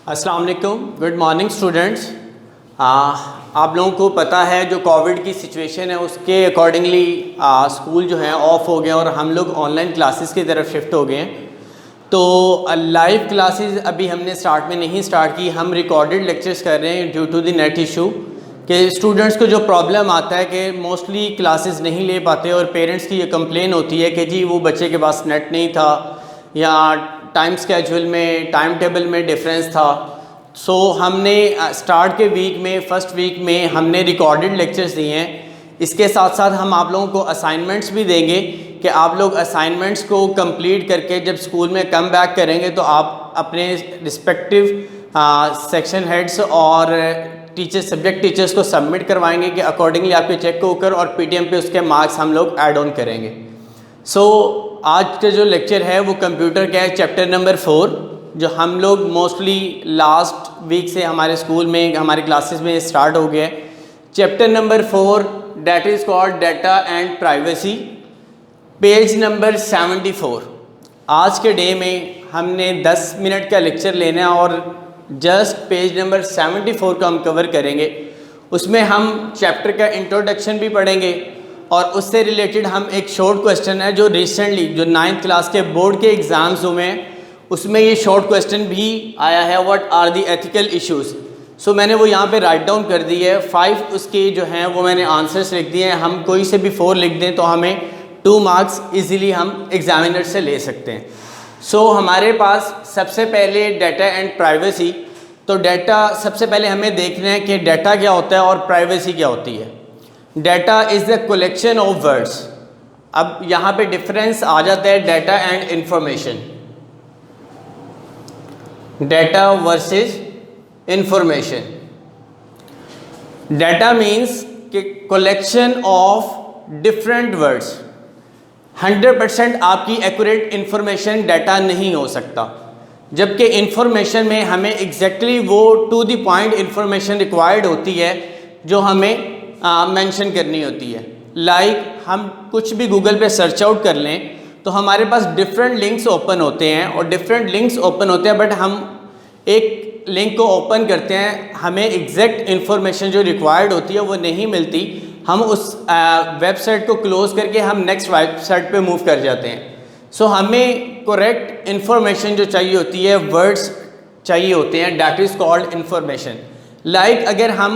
अस्सलाम वालेकुम, good morning students. आप लोगों को पता है जो कोविड की सिचुएशन है उसके अकॉर्डिंगली स्कूल जो है ऑफ हो गए और हम लोग ऑनलाइन क्लासेस की तरफ शिफ्ट हो गए हैं। तो लाइव क्लासेस अभी हमने स्टार्ट में नहीं स्टार्ट की, हम रिकॉर्डेड लेक्चर्स कर रहे हैं due to the net issue कि स्टूडेंट्स को जो प्रॉब्लम आता है कि मोस्टली क्लासेस नहीं ले पाते और पेरेंट्स की ये कंप्लेन होती है कि जी वो बच्चे के पास नेट नहीं था या टाइम स्केड्यूल में टाइम टेबल में डिफरेंस था। सो हमने स्टार्ट के वीक में फर्स्ट वीक में हमने रिकॉर्डेड लेक्चर्स दिए हैं। इसके साथ साथ हम आप लोगों को असाइनमेंट्स भी देंगे कि आप लोग असाइनमेंट्स को कंप्लीट करके जब स्कूल में कम बैक करेंगे तो आप अपने रिस्पेक्टिव सेक्शन हेड्स और सब्जेक्ट टीचर्स को सबमिट करवाएंगे कि अकॉर्डिंगली आपके चेक को होकर और पीटीएम पे उसके मार्क्स हम लोग ऐड ऑन करेंगे। सो आज का जो लेक्चर है वो कंप्यूटर का है, चैप्टर नंबर 4, जो हम लोग मोस्टली लास्ट वीक से हमारे स्कूल में हमारे क्लासेस में स्टार्ट हो गया है। Chapter number 4 that is called data and privacy, page number 74। आज के डे में हमने 10 मिनट का लेक्चर लेना है और जस्ट पेज नंबर 74 को हम कवर करेंगे। उसमें हम चैप्टर का इंट्रोडक्शन भी पढ़ेंगे और उससे रिलेटेड हम एक शॉर्ट क्वेश्चन है जो रिसेंटली जो 9th क्लास के बोर्ड के एग्ज़ाम्स हुए हैं उसमें ये शॉर्ट क्वेश्चन भी आया है, what are the ethical issues. So मैंने वो यहाँ पे राइट डाउन कर दी है। 5 उसके जो हैं वो मैंने आंसर्स लिख दिए हैं। हम कोई से भी 4 लिख दें तो हमें 2 मार्क्स इजीली हम एग्जामिनर से ले सकते हैं। सो हमारे पास सबसे पहले डाटा एंड प्राइवेसी। तो डाटा सबसे पहले हमें देखना है कि डाटा क्या होता है और प्राइवेसी क्या होती है। Data is the collection of words. अब यहाँ पे डिफरेंस आ जाता है data and information, data versus information. Data means कि कलेक्शन ऑफ डिफरेंट वर्ड्स। 100% आपकी एक्यूरेट इंफॉर्मेशन डाटा नहीं हो सकता, जबकि इंफॉर्मेशन में हमें एग्जैक्टली वो to the point information required होती है जो हमें मेंशन करनी होती है। लाइक हम कुछ भी गूगल पे सर्च आउट कर लें तो हमारे पास डिफरेंट लिंक्स ओपन होते हैं और डिफरेंट लिंक्स ओपन होते हैं, बट हम एक लिंक को ओपन करते हैं, हमें एग्जैक्ट इन्फॉर्मेशन जो रिक्वायर्ड होती है वो नहीं मिलती। हम उस वेबसाइट को क्लोज करके हम नेक्स्ट वेबसाइट पे मूव कर जाते हैं। सो हमें करेक्ट इन्फॉर्मेशन जो चाहिए होती है, वर्ड्स चाहिए होते हैं, that is called information. Like अगर हम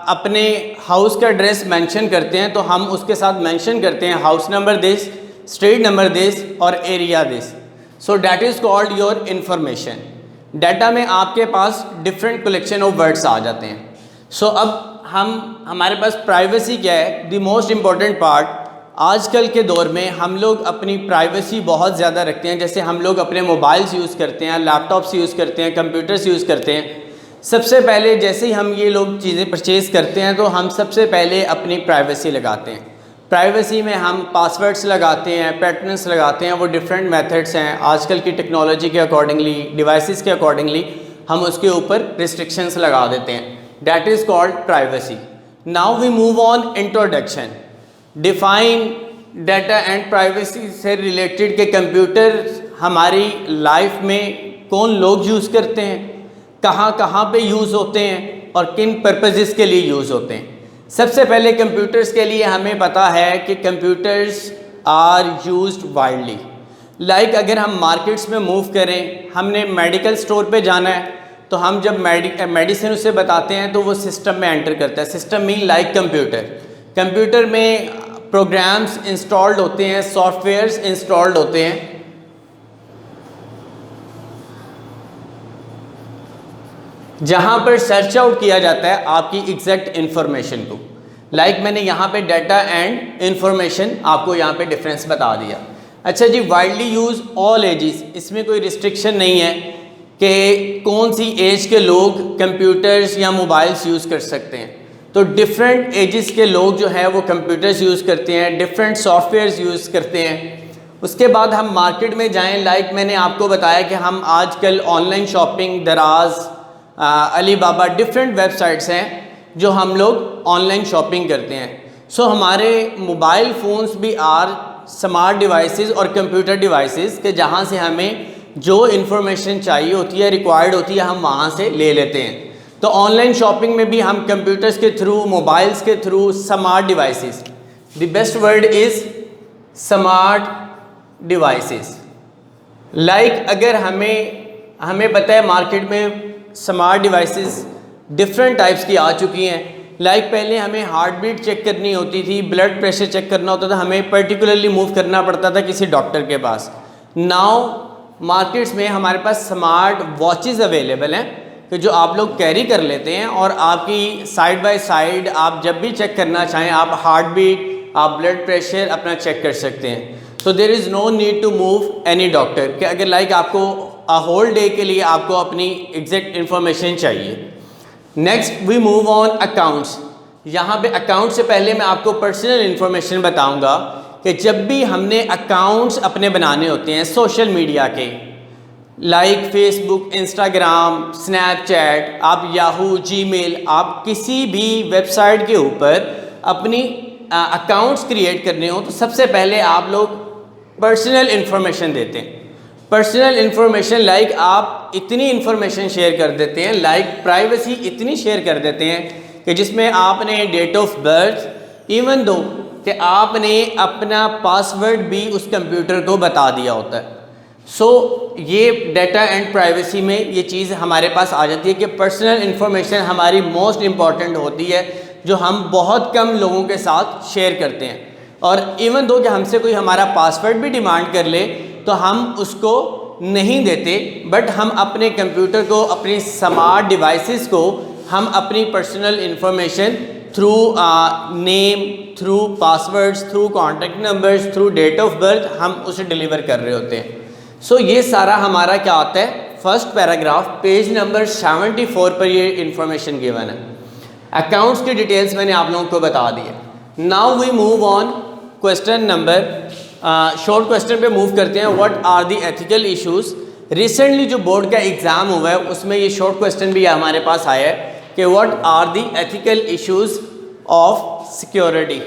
अपने हाउस का एड्रेस मेंशन करते हैं तो हम उसके साथ मेंशन करते हैं house number this, street number this और area this. So that is called your information. Data में आपके पास डिफरेंट कलेक्शन ऑफ वर्ड्स आ जाते हैं। सो अब हमारे पास प्राइवेसी क्या है, द मोस्ट इम्पॉर्टेंट पार्ट। आजकल के दौर में हम लोग अपनी प्राइवेसी बहुत ज़्यादा रखते हैं। जैसे हम लोग अपने मोबाइल्स यूज़ करते हैं, लैपटॉप्स यूज़ करते हैं, कंप्यूटर्स यूज़ करते हैं। सबसे पहले जैसे ही हम ये लोग चीज़ें परचेज़ करते हैं तो हम सबसे पहले अपनी प्राइवेसी लगाते हैं। प्राइवेसी में हम पासवर्ड्स लगाते हैं, पैटर्न्स लगाते हैं, वो डिफरेंट मेथड्स हैं। आजकल की टेक्नोलॉजी के अकॉर्डिंगली, डिवाइसेस के अकॉर्डिंगली हम उसके ऊपर रिस्ट्रिक्शंस लगा देते हैं। That is called privacy. Now we move on introduction. Define data and privacy से रिलेटेड के कंप्यूटर हमारी लाइफ में कौन लोग यूज़ करते हैं, कहाँ कहाँ पे यूज़ होते हैं और किन पर्पसेस के लिए यूज़ होते हैं। सबसे पहले कंप्यूटर्स के लिए हमें पता है कि computers are used widely. Like अगर हम मार्केट्स में मूव करें, हमने मेडिकल स्टोर पे जाना है तो हम जब मेडिसिन उसे बताते हैं तो वो सिस्टम में एंटर करता है। System mean like computer. Computer में प्रोग्राम्स इंस्टॉल्ड होते हैं, सॉफ्टवेयर्स इंस्टॉल्ड होते हैं। जहाँ पर सर्च आउट किया जाता है आपकी एग्जैक्ट इन्फॉर्मेशन को। लाइक मैंने यहाँ पे डाटा एंड इन्फॉर्मेशन आपको यहाँ पे डिफरेंस बता दिया। अच्छा जी, वाइडली यूज़ ऑल एजेस, इसमें कोई रिस्ट्रिक्शन नहीं है कि कौन सी एज के लोग कंप्यूटर्स या मोबाइल्स यूज़ कर सकते हैं। तो डिफरेंट एजेस के लोग जो है वो कंप्यूटर्स यूज़ करते हैं, डिफरेंट सॉफ्टवेयर्स यूज़ करते हैं। उसके बाद हम मार्केट में जाएँ, लाइक मैंने आपको बताया कि हम आजकल ऑनलाइन शॉपिंग, दराज, अली बाबा, डिफरेंट वेबसाइट्स हैं जो हम लोग ऑनलाइन शॉपिंग करते हैं। सो हमारे मोबाइल फ़ोन्स भी आर स्मार्ट डिवाइसेस और कंप्यूटर डिवाइसेस के जहाँ से हमें जो इन्फॉर्मेशन चाहिए होती है, रिक्वायर्ड होती है, हम वहाँ से ले लेते हैं। तो ऑनलाइन शॉपिंग में भी हम कंप्यूटर्स के थ्रू, मोबाइल्स के through, smart devices, the best word is smart devices. Like अगर हमें पता है मार्केट में स्मार्ट डिवाइसेस डिफरेंट टाइप्स की आ चुकी हैं। लाइक पहले हमें हार्ट बीट चेक करनी होती थी, ब्लड प्रेशर चेक करना होता था, हमें पर्टिकुलरली मूव करना पड़ता था किसी डॉक्टर के पास। नाउ मार्केट्स में हमारे पास स्मार्ट वॉचेस अवेलेबल हैं कि जो आप लोग कैरी कर लेते हैं और आपकी साइड बाय साइड आप जब भी चेक करना चाहें आप हार्ट बीट, आप ब्लड प्रेशर अपना चेक कर सकते हैं। तो there is no need to move any doctor कि अगर लाइक आपको होल डे के लिए आपको अपनी एग्जैक्ट इन्फॉर्मेशन चाहिए। Next we move on accounts. यहाँ पे अकाउंट से पहले मैं आपको पर्सनल इन्फॉर्मेशन बताऊँगा कि जब भी हमने अकाउंट्स अपने बनाने होते हैं सोशल मीडिया के, लाइक फेसबुक, इंस्टाग्राम, स्नैपचैट, आप याहू, जीमेल, आप किसी भी वेबसाइट के ऊपर अपनी अकाउंट्स क्रिएट करने हो तो सबसे पहले आप लोग पर्सनल इन्फॉर्मेशन देते हैं। पर्सनल इन्फॉर्मेशन लाइक आप इतनी इन्फॉर्मेशन शेयर कर देते हैं, लाइक प्राइवेसी इतनी शेयर कर देते हैं कि जिसमें आपने date of birth, even though कि आपने अपना पासवर्ड भी उस कंप्यूटर को बता दिया होता है। सो ये डाटा एंड प्राइवेसी में ये चीज़ हमारे पास आ जाती है कि पर्सनल इन्फॉर्मेशन हमारी मोस्ट इम्पॉर्टेंट होती है जो हम बहुत कम लोगों के साथ शेयर करते हैं। और इवन दो कि हमसे कोई हमारा पासवर्ड भी डिमांड कर ले तो हम उसको नहीं देते, बट हम अपने कंप्यूटर को, अपनी स्मार्ट डिवाइसेस को हम अपनी personal information through name, through passwords, through contact numbers, through date of birth हम उसे डिलीवर कर रहे होते हैं। सो ये सारा हमारा क्या आता है, फर्स्ट पैराग्राफ पेज नंबर 74 पर ये इन्फॉर्मेशन गिवन है। अकाउंट्स की डिटेल्स मैंने आप लोगों को बता दी है। Now we move on question number, short question पे मूव करते हैं। What are the ethical issues. Recently जो बोर्ड का एग्ज़ाम हुआ है उसमें ये शॉर्ट क्वेश्चन भी हमारे पास आया है कि what are the ethical issues of security.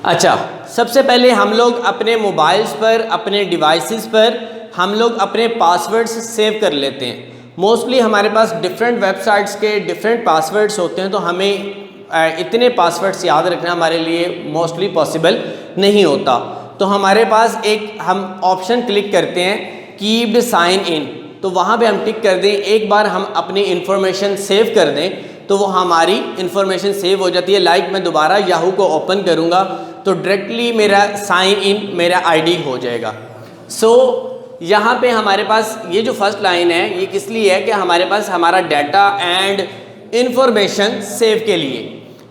अच्छा, सबसे पहले हम लोग अपने मोबाइल्स पर, अपने डिवाइसेस पर हम लोग अपने पासवर्ड्स सेव कर लेते हैं। मोस्टली हमारे पास डिफरेंट वेबसाइट्स के डिफरेंट पासवर्ड्स होते हैं, तो हमें इतने पासवर्ड्स याद रखना हमारे लिए मोस्टली पॉसिबल नहीं होता। तो हमारे पास एक हम ऑप्शन क्लिक करते हैं कीप्ड साइन इन, तो वहाँ पे हम टिक कर दें। एक बार हम अपनी इन्फॉर्मेशन सेव कर दें तो वो हमारी इन्फॉर्मेशन सेव हो जाती है। लाइक मैं दोबारा याहू को ओपन करूँगा तो डायरेक्टली मेरा साइन इन मेरा आईडी हो जाएगा। सो यहाँ पे हमारे पास ये जो फर्स्ट लाइन है ये किस लिए है कि हमारे पास हमारा डाटा एंड इन्फॉर्मेशन सेव के लिए,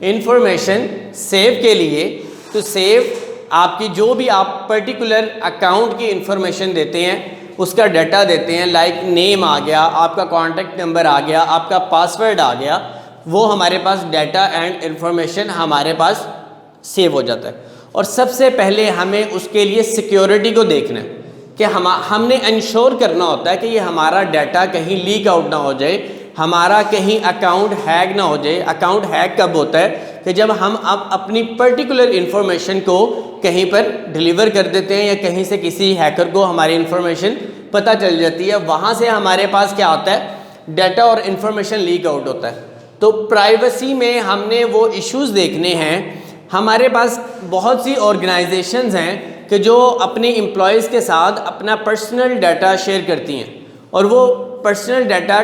इन्फॉर्मेशन सेव के लिए। तो सेव आपकी जो भी आप पर्टिकुलर अकाउंट की इन्फॉर्मेशन देते हैं उसका डाटा देते हैं, लाइक नेम आ गया, आपका कॉन्टैक्ट नंबर आ गया, आपका पासवर्ड आ गया, वो हमारे पास डाटा एंड इन्फॉर्मेशन हमारे पास सेव हो जाता है। और सबसे पहले हमें उसके लिए सिक्योरिटी को देखना है कि हमने इंश्योर करना होता है कि ये हमारा डाटा कहीं लीक आउट ना हो जाए, हमारा कहीं अकाउंट हैक ना हो जाए। अकाउंट हैक कब होता है कि जब हम अब अपनी पर्टिकुलर इन्फॉर्मेशन को कहीं पर डिलीवर कर देते हैं या कहीं से किसी हैकर को हमारी इन्फॉर्मेशन पता चल जाती है, वहाँ से हमारे पास क्या होता है, डाटा और इन्फॉर्मेशन लीक आउट होता है। तो प्राइवेसी में हमने वो इश्यूज़ देखने हैं। हमारे पास बहुत सी ऑर्गेनाइजेशंस हैं कि जो अपने एम्प्लॉयज़ के साथ अपना पर्सनल डाटा शेयर करती हैं और वो पर्सनल डाटा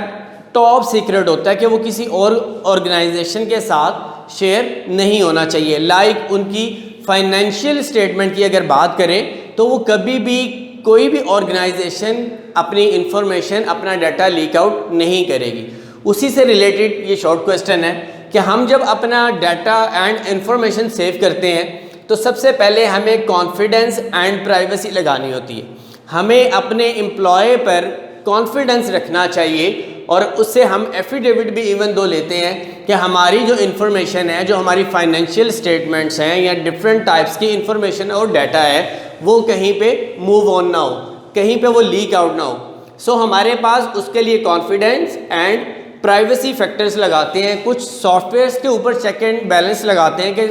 टॉप सीक्रेट होता है कि वो किसी और ऑर्गेनाइजेशन के साथ शेयर नहीं होना चाहिए। लाइक उनकी फाइनेंशियल स्टेटमेंट की अगर बात करें तो वो कभी भी कोई भी ऑर्गेनाइजेशन अपनी इंफॉर्मेशन, अपना डाटा लीक आउट नहीं करेगी। उसी से रिलेटेड ये शॉर्ट क्वेश्चन है कि हम जब अपना डाटा एंड इन्फॉर्मेशन सेव करते हैं तो सबसे पहले हमें कॉन्फिडेंस एंड प्राइवेसी लगानी होती है। हमें अपने एम्प्लॉय पर कॉन्फिडेंस रखना चाहिए और उससे हम एफिडेविट भी इवन दो लेते हैं कि हमारी जो इन्फॉर्मेशन है, जो हमारी फाइनेंशियल स्टेटमेंट्स हैं या डिफरेंट टाइप्स की इन्फॉर्मेशन और डाटा है, वो कहीं पे मूव ऑन ना हो, कहीं पे वो लीक आउट ना हो। सो हमारे पास उसके लिए कॉन्फिडेंस एंड प्राइवेसी फैक्टर्स लगाते हैं। कुछ सॉफ्टवेयर्स के ऊपर चेक एंड बैलेंस लगाते हैं कि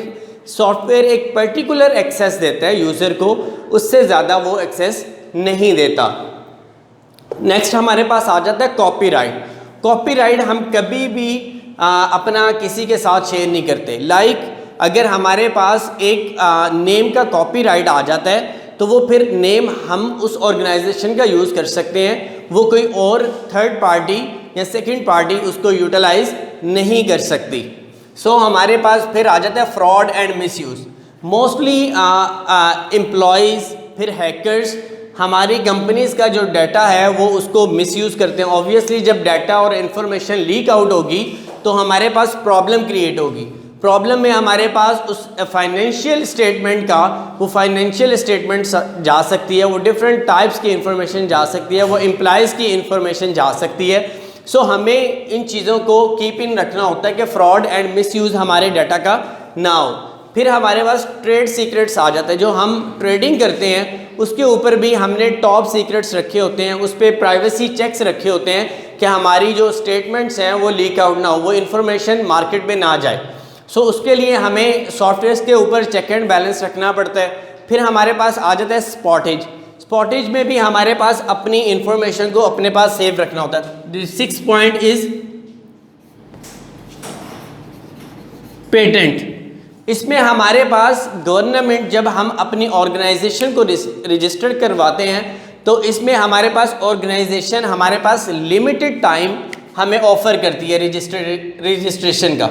सॉफ्टवेयर एक पर्टिकुलर एक्सेस देता है यूज़र को, उससे ज़्यादा वो एक्सेस नहीं देता। नेक्स्ट हमारे पास आ जाता है कॉपीराइट। कॉपीराइट हम कभी भी अपना किसी के साथ शेयर नहीं करते। लाइक अगर हमारे पास एक नेम का कॉपीराइट आ जाता है तो वो फिर नेम हम उस ऑर्गेनाइजेशन का यूज़ कर सकते हैं, वो कोई और थर्ड पार्टी या सेकंड पार्टी उसको यूटिलाइज नहीं कर सकती। सो हमारे पास फिर आ जाता है fraud and misuse. Mostly employees फिर हैकर्स हमारी कंपनीज़ का जो डाटा है वो उसको मिसयूज़ करते हैं। ऑब्वियसली जब डाटा और इन्फॉर्मेशन लीक आउट होगी तो हमारे पास प्रॉब्लम क्रिएट होगी। प्रॉब्लम में हमारे पास उस फाइनेंशियल स्टेटमेंट का वो फाइनेंशियल स्टेटमेंट जा सकती है, वो डिफरेंट टाइप्स की इंफॉर्मेशन जा सकती है, वो एम्प्लॉयज़ की इंफॉर्मेशन जा सकती है। सो हमें इन चीज़ों को कीप इन रखना होता है कि फ्रॉड एंड मिसयूज़ हमारे डाटा का ना हो। फिर हमारे पास ट्रेड सीक्रेट्स आ जाते हैं। जो हम ट्रेडिंग करते हैं उसके ऊपर भी हमने टॉप सीक्रेट्स रखे होते हैं, उस पर प्राइवेसी चेक्स रखे होते हैं कि हमारी जो स्टेटमेंट्स हैं वो लीक आउट ना हो, वो इन्फॉर्मेशन मार्केट में ना जाए। सो उसके लिए हमें सॉफ्टवेयर के ऊपर चेक एंड बैलेंस रखना पड़ता है। फिर हमारे पास आ जाता है स्पॉटेज। स्पॉटेज में भी हमारे पास अपनी इंफॉर्मेशन को अपने पास सेव रखना होता है। 6 पॉइंट इज पेटेंट। इसमें हमारे पास गवर्नमेंट जब हम अपनी ऑर्गेनाइजेशन को रजिस्टर्ड करवाते हैं तो इसमें हमारे पास ऑर्गेनाइजेशन हमारे पास लिमिटेड टाइम हमें ऑफर करती है रजिस्ट्रेशन का।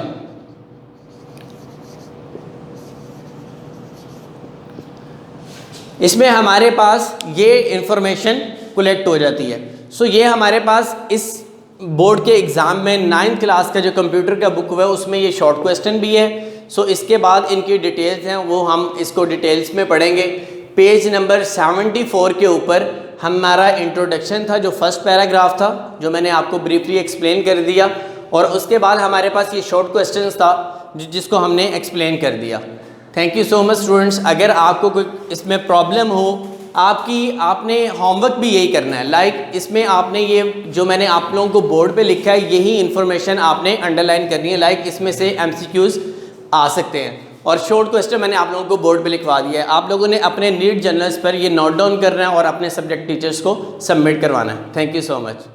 इसमें हमारे पास ये इंफॉर्मेशन कलेक्ट हो जाती है। सो ये हमारे पास इस बोर्ड के एग्ज़ाम में 9th क्लास का जो कंप्यूटर का बुक हुआ है उसमें ये शॉर्ट क्वेश्चन भी है। सो इसके बाद इनकी डिटेल्स हैं वो हम इसको डिटेल्स में पढ़ेंगे। पेज नंबर 74 के ऊपर हमारा इंट्रोडक्शन था, जो फर्स्ट पैराग्राफ था, जो मैंने आपको ब्रीफली एक्सप्लेन कर दिया, और उसके बाद हमारे पास ये शॉर्ट क्वेश्चंस था जिसको हमने एक्सप्लेन कर दिया। Thank you so much students. अगर आपको कोई इसमें प्रॉब्लम हो आपने होमवर्क भी यही करना है। लाइक इसमें आपने ये जो मैंने आप लोगों को बोर्ड पे लिखा है यही इन्फॉर्मेशन आपने अंडरलाइन करनी है। लाइक इसमें से MCQs आ सकते हैं और शॉर्ट क्वेश्चन मैंने आप लोगों को बोर्ड पे लिखवा दिया है। आप लोगों ने अपने नीट जर्नल्स पर ये नोट डाउन करना है और अपने सब्जेक्ट टीचर्स को सबमिट करवाना है। Thank you so much.